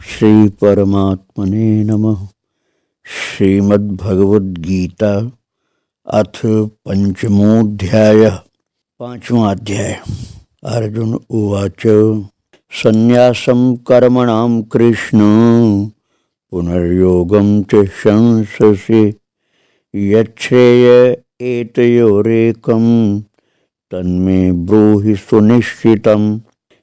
श्री परमात्मने नमः। श्रीमद्भगवद्गीता अथ पंचमोऽध्यायः। पांचवा अध्याय। अर्जुन उवाच संन्यासं कर्मणां कृष्ण पुनर्योगं च शंससि यच्छ्रेय एतयोरेकं तन्मे ब्रूहि सुनिश्चितम्।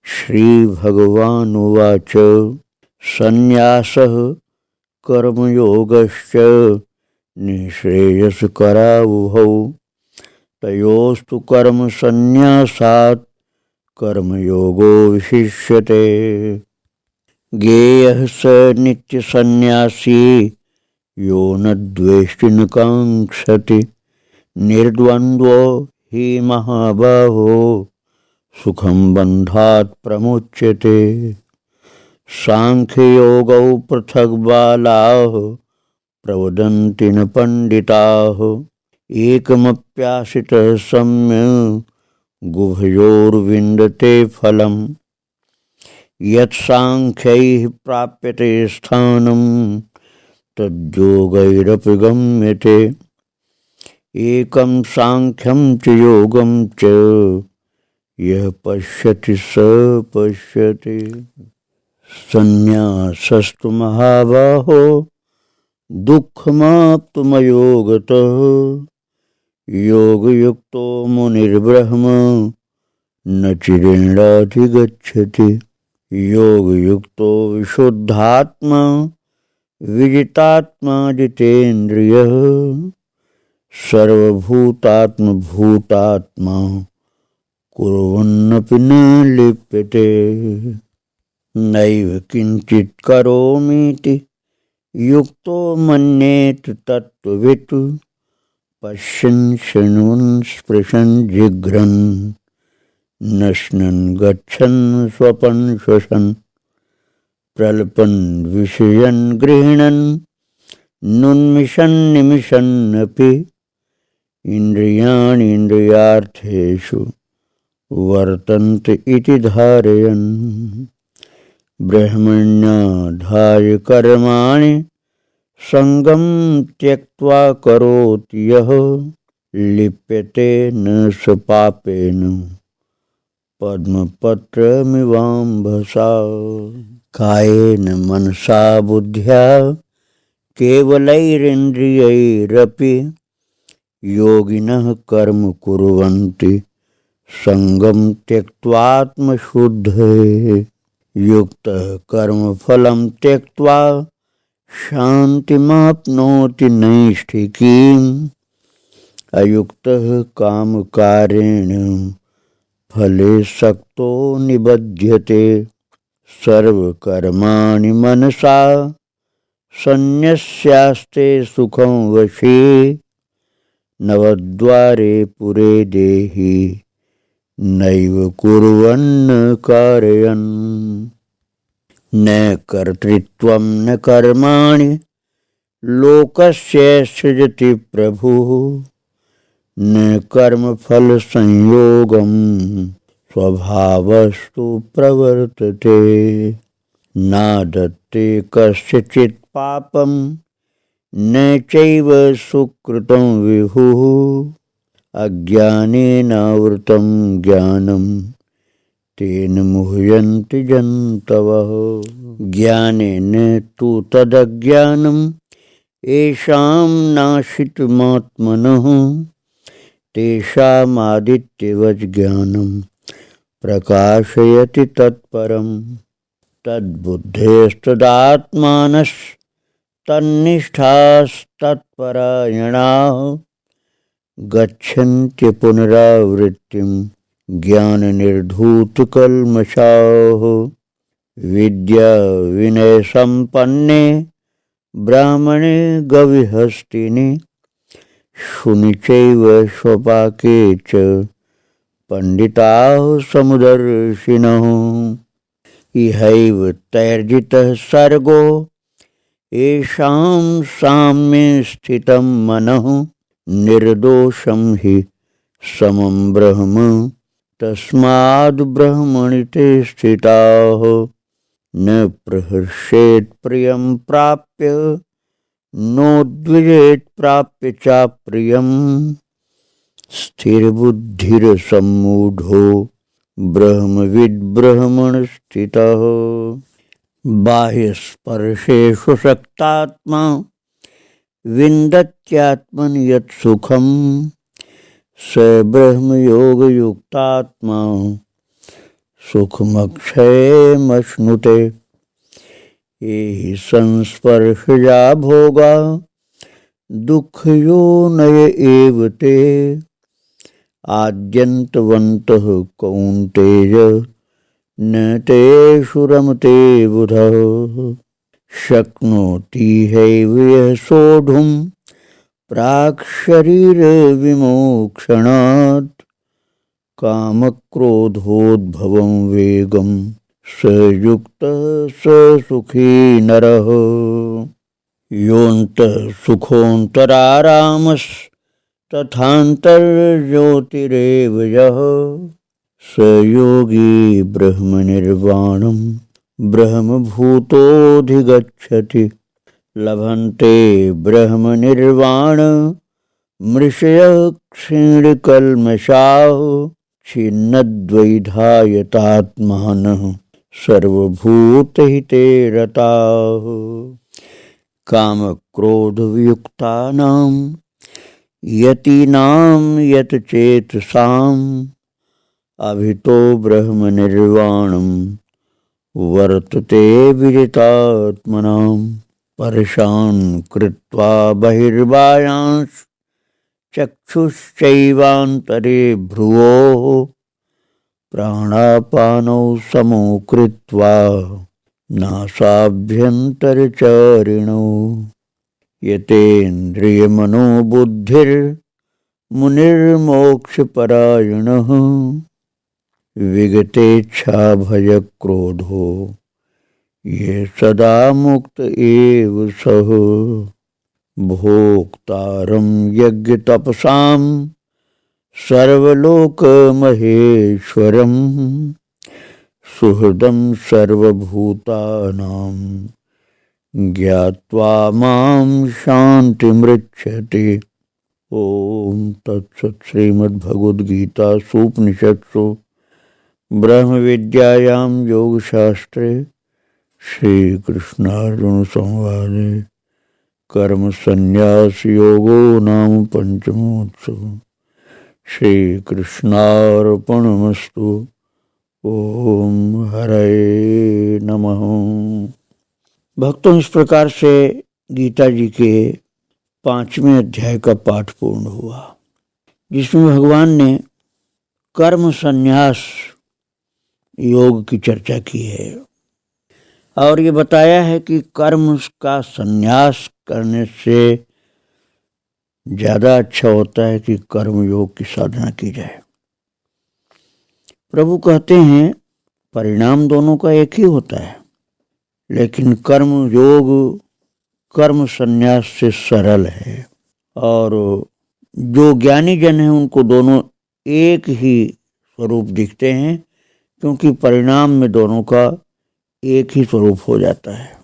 श्रीभगवानुवाच संन्यासः कर्मयोगश्च निःश्रेयसकरावुभौ तयोस्तु कर्मसन्न्यासात् कर्मयोगो विशिष्यते। ज्ञेयः स नित्यसन्न्यासी यो न द्वेष्टि न काङ्क्षति निर्द्वन्द्वो हि महाबाहो सुखं बन्धात् प्रमुच्यते। सांख्ययोगौ पृथक् बालाः प्रवदन्ति न पण्डिताः एकमप्याश्रितः सम्यक् गुभयोर्विन्दते फलम्। यत् सांख्यैः प्राप्यते स्थानं तद्योगैरपि गम्यते। एकं सांख्यं च योगं च यः पश्यति स पश्यति। संन्यासस्तु महाबाहो दुःखमाप्तुमयोगतः योगयुक्तो मुनिर्ब्रह्म न चिरेणाधिगच्छति। योगयुक्तो विशुद्धात्मा विजितात्मा जितेन्द्रियः सर्वभूतात्मभूतात्मा कुर्वन्नपि न लिप्यते। नैव किञ्चित् करोमीति युक्तो मन्येत तत्त्ववित् पश्यन् शृण्वन् स्पृशन् जिघ्रन् नश्नन् गच्छन् स्वपन् श्वसन् प्रल्पन् विषयन् गृह्णन् नुन्मिषन् निमिषन्नपि इन्द्रियाणि इन्द्रियार्थेषु वर्तन्ते इति धारयन्। ब्रह्मण्याधाय कर्माणि संगं त्यक्त्वा करोति यः लिप्यते न स पापेन पद्मपत्रमिवाम्भसा। कायेन मनसा बुद्ध्या केवलैरिन्द्रियैरपि योगिनः कर्म कुर्वन्ति संगं त्यक्त्वात्मशुद्धये। युक्तः कर्मफलं त्यक्त्वा शान्तिमाप्नोति नैष्ठिकीम्। अयुक्तः कामकारेण फले सक्तो निबध्यते। सर्वकर्माणि मनसा सन्न्यस्यास्ते सुखं वशे नवद्वारे पुरे देहि नैव कुर्वन्न कारयन्। न कर्तृत्वं न कर्माणि लोकस्य सृजति प्रभुः न कर्मफलसंयोगं स्वभावस्तु प्रवर्तते। नादत्ते कस्यचित् पापं न चैव सुकृतं विभुः अज्ञानेनावृतं ज्ञानं तेन मुह्यन्ति जन्तवः। ज्ञानेन तु तदज्ञानं येषां नाशितमात्मनः तेषामादित्यवत् ज्ञानं प्रकाशयति तत्परम्। तद्बुद्धेस्तदात्मानस्तन्निष्ठास्तत्परायणाः गच्छन्त्य पुनरावृत्तिं ज्ञाननिर्धूतकल्मषाः। विद्या विनयसम्पन्ने ब्राह्मणे गविहस्तिनि शुनि चैव स्वपाके च पंडिताः समुदर्शिनः। इहैव तैर्जितः सर्गो येषां साम्ये स्थितं मनः निर्दोषं हि समं ब्रह्म तस्माद् ब्रह्मणि ते स्थिताः। न प्रहर्षेत् प्रियं प्राप्य नोद्विजेत् प्राप्य चाप्रियम् स्थिरबुद्धिरसम्मूढो ब्रह्मविद् ब्रह्मणि स्थितः बाह्यस्पर्शेषु शक्तात्मा विन्दत्यात्मनि यत् सुखम् स ब्रह्मयोगयुक्तात्मा सुखमक्षयमश्नुते ये हि संस्पर्शजा भोगा दुःखयोनय एव ते आद्यन्तवन्तः कौन्तेय न तेषु रमते बुधः शक्नोति हैव यः सोढुं प्राक्शरीरविमोक्षणात् कामक्रोधोद्भवं वेगं स युक्तः स सुखी नरः योऽन्तः सुखोऽन्तरारामस्तथान्तर्ज्योतिरेव यः स योगी ब्रह्मनिर्वाणं ब्रह्मभूतोऽधिगच्छति लभन्ते ब्रह्मनिर्वाण मृषयः क्षीणकल्मषाः छिन्नद्वैधायतात्मानः सर्वभूतहिते रताः कामक्रोधवियुक्तानां यतीनां यतचेतसाम् अभितो ब्रह्मनिर्वाणं वर्तते विदितात्मनां परेशान् कृत्वा बहिर्बाह्यांश्च चक्षुश्चैवान्तरे भ्रुवोः प्राणापानौ समौ कृत्वा नासाभ्यन्तरचारिणौ यतेन्द्रियमनोबुद्धिर्मुनिर्मोक्षपरायणः विगतेच्छाभयक्रोधो ये सदा मुक्त एव सः भोक्तारं यज्ञतपसां सर्वलोकमहेश्वरं सुहृदं सर्वभूतानां ज्ञात्वा मां शान्तिमृच्छति। ओम तत्सत्। श्रीमद्भगवद्गीतासूपनिषत्सु ब्रह्म विद्यायां योगशास्त्रे श्रीकृष्णार्जुन संवादे कर्म संन्यास योगो नाम पंचमोत्सव। श्रीकृष्णार्पणमस्तु। ओम हरे नमः। भक्तों, इस प्रकार से गीता जी के 5वें अध्याय का पाठ पूर्ण हुआ, जिसमें भगवान ने कर्म संन्यास योग की चर्चा की है और ये बताया है कि कर्म का संन्यास करने से ज्यादा अच्छा होता है कि कर्म योग की साधना की जाए। प्रभु कहते हैं परिणाम दोनों का एक ही होता है, लेकिन कर्म योग कर्म संन्यास से सरल है और जो ज्ञानी जन हैं उनको दोनों एक ही स्वरूप दिखते हैं, क्योंकि परिणाम में दोनों का एक ही स्वरूप हो जाता है।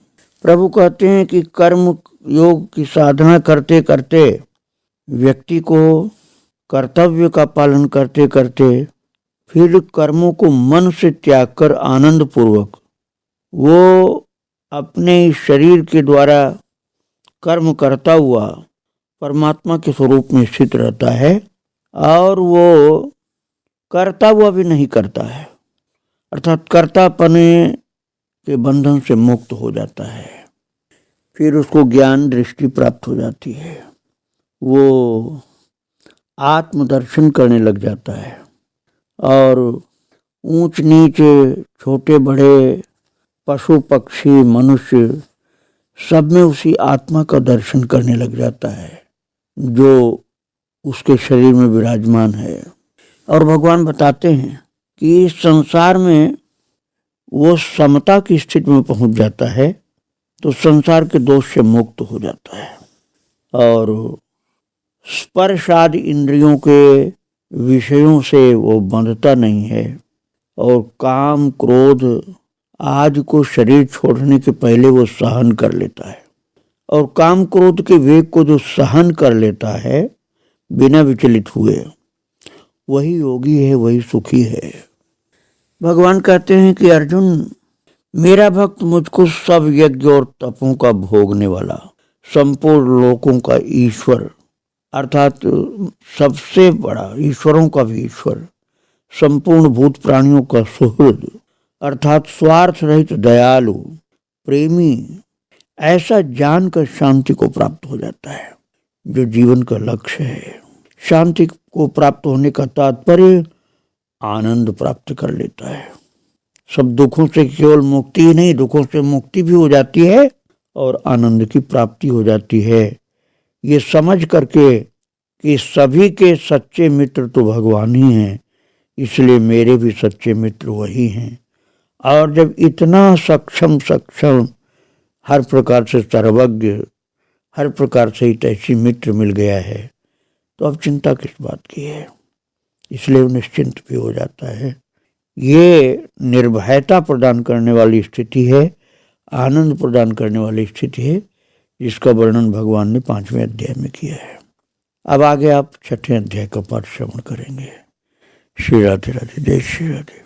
प्रभु कहते हैं कि कर्म योग की साधना करते करते व्यक्ति को कर्तव्य का पालन करते करते फिर कर्मों को मन से त्याग कर आनंद पूर्वक वो अपने शरीर के द्वारा कर्म करता हुआ परमात्मा के स्वरूप में स्थित रहता है और वो करता हुआ भी नहीं करता है, अर्थात कर्तापने के बंधन से मुक्त हो जाता है। फिर उसको ज्ञान दृष्टि प्राप्त हो जाती है, वो आत्मदर्शन करने लग जाता है और ऊंच नीच छोटे बड़े पशु पक्षी मनुष्य सब में उसी आत्मा का दर्शन करने लग जाता है जो उसके शरीर में विराजमान है। और भगवान बताते हैं कि इस संसार में वो समता की स्थिति में पहुंच जाता है तो संसार के दोष से मुक्त हो जाता है और स्पर्श आदि इंद्रियों के विषयों से वो बंधता नहीं है और काम क्रोध आज को शरीर छोड़ने के पहले वो सहन कर लेता है, और काम क्रोध के वेग को जो सहन कर लेता है बिना विचलित हुए, वही योगी है, वही सुखी है। भगवान कहते हैं कि अर्जुन, मेरा भक्त मुझको सब यज्ञ और तपों का भोगने वाला, संपूर्ण लोकों का ईश्वर अर्थात सबसे बड़ा, ईश्वरों का भी ईश्वर, संपूर्ण भूत प्राणियों का सुहृद अर्थात स्वार्थ रहित दयालु प्रेमी, ऐसा जानकर शांति को प्राप्त हो जाता है, जो जीवन का लक्ष्य है। शांति को प्राप्त होने का तात्पर्य आनंद प्राप्त कर लेता है। सब दुखों से केवल मुक्ति ही नहीं, दुखों से मुक्ति भी हो जाती है और आनंद की प्राप्ति हो जाती है। ये समझ करके कि सभी के सच्चे मित्र तो भगवान ही हैं, इसलिए मेरे भी सच्चे मित्र वही हैं। और जब इतना सक्षम हर प्रकार से सर्वज्ञ, हर प्रकार से ऐसी मित्र मिल गया है, तो अब चिंता किस बात की है। इसलिए वो निश्चिंत भी हो जाता है। ये निर्भयता प्रदान करने वाली स्थिति है, आनंद प्रदान करने वाली स्थिति है, जिसका वर्णन भगवान ने 5वें अध्याय में किया है। अब आगे आप 6ठे अध्याय का पाठ श्रवण करेंगे। श्री राधे राधे, जय श्री राधे।